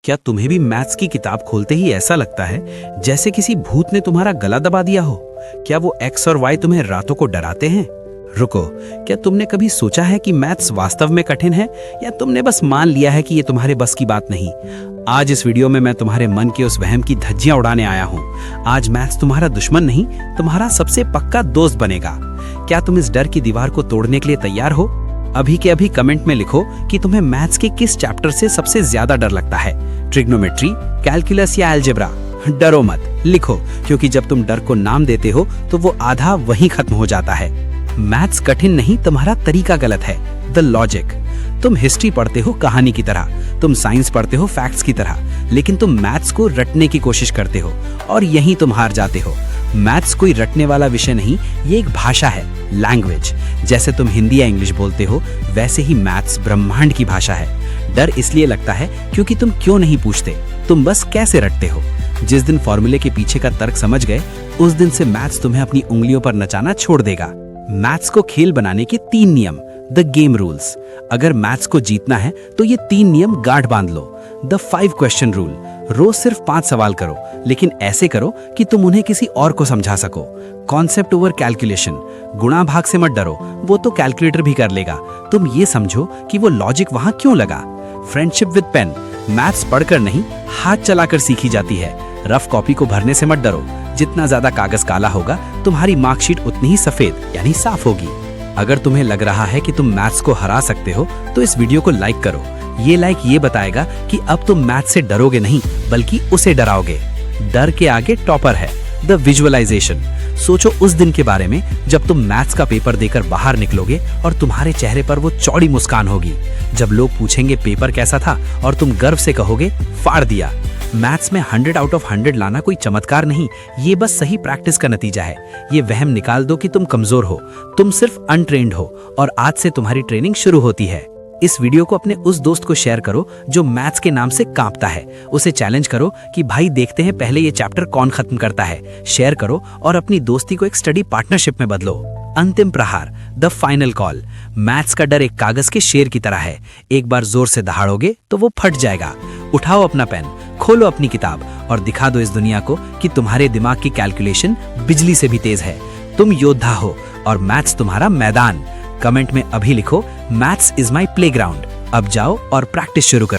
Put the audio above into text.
क्या तुम्हें भी मैथ्स की किताब खोलते ही ऐसा लगता है जैसे किसी भूत ने तुम्हारा गला दबा दिया हो? क्या वो एक्स और वाई तुम्हें रातों को डराते हैं? रुको, क्या तुमने कभी सोचा है कि मैथ्स वास्तव में कठिन है, या तुमने बस मान लिया है कि ये तुम्हारे बस की बात नहीं? आज इस वीडियो में मैं तुम्हारे मन के उस वहम की धज्जियां उड़ाने आया हूँ। आज मैथ्स तुम्हारा दुश्मन नहीं, तुम्हारा सबसे पक्का दोस्त बनेगा। क्या तुम इस डर की दीवार को तोड़ने के लिए तैयार हो? अभी के अभी कमेंट में लिखो कि तुम्हें मैथ्स के किस चैप्टर से सबसे ज्यादा डर लगता है। ट्रिग्नोमेट्री, कैलकुलस या अलजेब्रा? डरो मत, लिखो, क्योंकि जब तुम डर को नाम देते हो तो वो आधा वहीं खत्म हो जाता है। मैथ्स कठिन नहीं, तुम्हारा तरीका गलत है। The logic. तुम हिस्ट्री पढ़ते हो कहानी की तरह, तुम साइंस पढ़ते हो फैक्ट्स की तरह, लेकिन तुम मैथ्स को रटने की कोशिश करते हो और यहीं तुम हार जाते हो। मैथ्स कोई रटने वाला विषय नहीं, ये एक भाषा है, लैंग्वेज। जैसे तुम हिंदी या इंग्लिश बोलते हो, वैसे ही मैथ्स ब्रह्मांड की भाषा है। डर इसलिए लगता है क्योंकि तुम क्यों नहीं पूछते, तुम बस कैसे रटते हो। जिस दिन फॉर्मूले के पीछे का तर्क समझ गए, उस दिन से मैथ्स तुम्हें अपनी उंगलियों पर नचाना छोड़ देगा। मैथ्स को खेल बनाने के 3 नियम, द गेम रूल्स। अगर मैथ्स को जीतना है तो ये 3 नियम गांठ बांध लो। The 5 question rule. रोज सिर्फ 5 सवाल करो, लेकिन ऐसे करो कि तुम उन्हें किसी और को समझा सको। Concept over calculation. गुणा भाग से मत डरो, वो तो कैलकुलेटर भी कर लेगा। तुम ये समझो कि वो लॉजिक वहां क्यों लगा। Friendship with pen. मैथ्स पढ़कर नहीं, हाथ चलाकर सीखी जाती है। रफ कॉपी को भरने से मत डरो, जितना ज्यादा कागज काला होगा, तुम्हारी मार्कशीट उतनी ही सफेद यानी साफ होगी। अगर तुम्हें लग रहा है कि तुम मैथ्स को हरा सकते हो, तो इस वीडियो को लाइक करो। ये लाइक ये बताएगा कि अब तुम मैथ्स से डरोगे नहीं, बल्कि उसे डराओगे। डर के आगे टॉपर है, द विजुअलाइजेशन। सोचो उस दिन के बारे में जब तुम मैथ्स का पेपर देकर बाहर निकलोगे और तुम्हारे चेहरे पर वो चौड़ी मुस्कान होगी। जब लोग पूछेंगे पेपर कैसा था, और तुम गर्व से कहोगे फाड़ दिया। मैथ्स में 100 आउट ऑफ 100 लाना कोई चमत्कार नहीं, ये बस सही प्रैक्टिस का नतीजा है। ये वहम निकाल दो कि तुम कमजोर हो, तुम सिर्फ अनट्रेन्ड हो, और आज से तुम्हारी ट्रेनिंग शुरू होती है। इस वीडियो को अपने उस दोस्त को शेयर करो जो मैथ्स के नाम से कांपता है। उसे चैलेंज करो कि भाई देखते हैं पहले ये चैप्टर कौन खत्म करता है। शेयर करो और अपनी दोस्ती को एक स्टडी पार्टनरशिप में बदलो। अंतिम प्रहार, द फाइनल कॉल। मैथ्स का डर एक कागज के शेर की तरह है। एक बार जोर से दहाड़ोगे तो वो फट जाएगा। उठाओ अपना पेन, खोलो अपनी किताब और दिखा दो इस दुनिया को कि तुम्हारे दिमाग की कैलकुलेशन बिजली से भी तेज है। तुम योद्धा हो और मैथ्स तुम्हारा मैदान। कमेंट में अभी लिखो, मैथ्स इज माई प्लेग्राउंड। अब जाओ और प्रैक्टिस शुरू करो।